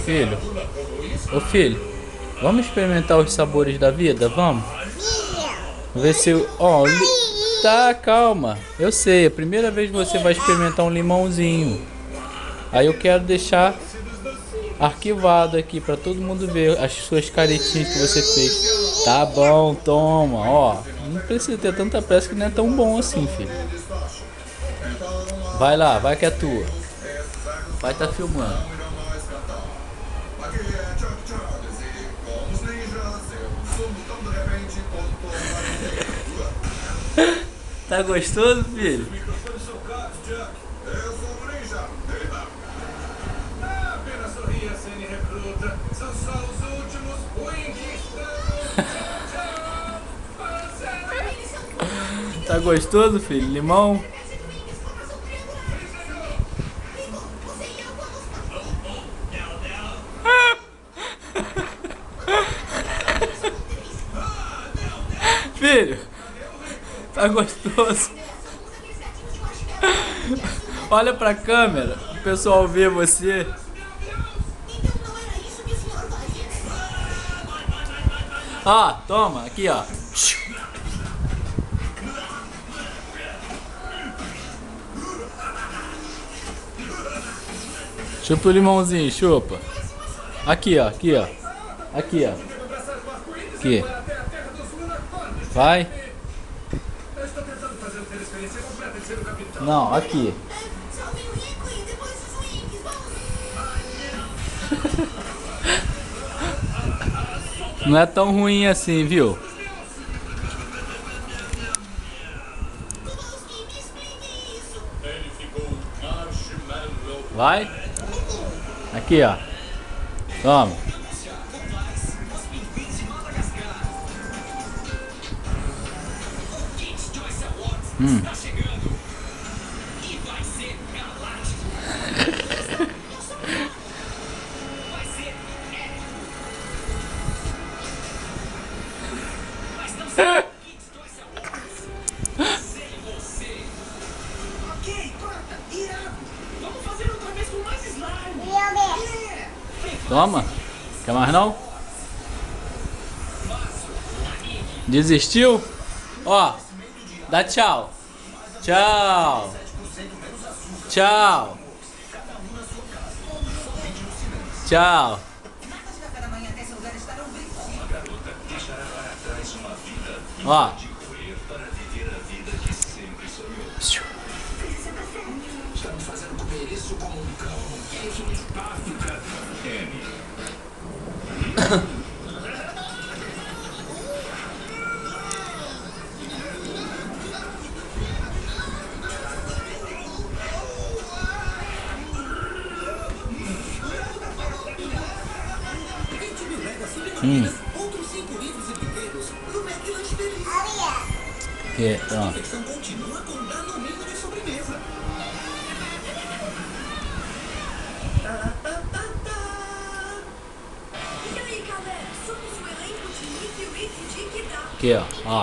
Filho. Ô filho, vamos experimentar os sabores da vida? Vamos? Ver se... Ó, tá, calma. Eu sei, a primeira vez você vai experimentar um limãozinho. Aí eu quero deixar arquivado aqui pra todo mundo ver as suas caretinhas que você fez. Tá bom, toma, ó. Não precisa ter tanta pressa que não é tão bom assim, filho. Vai lá, vai que é tua. Vai tá filmando. Tá gostoso, filho? Tá gostoso, filho? Limão? Filho, tá gostoso. Olha pra câmera, o pessoal vê você. Ó, toma, aqui ó. Chupa o limãozinho, chupa. Aqui ó, aqui ó. Aqui ó. Aqui. Vai. Não, aqui. Não é tão ruim assim, viu? Vai. Aqui, ó. Toma. Toma. Quer mais não? Desistiu? Ó, dá tchau. Tchau. Tchau. Tchau. Ó. Estamos fazendo comer isso como um cão. Isso me fica. Outros 5 livros e brinquedos do McLanche Feliz. Que, ó. A diversão continua com danoninho de sobremesa. E aí, galera? Somos o elenco de Nick, Rick, Dick e Dap. Aqui, ó.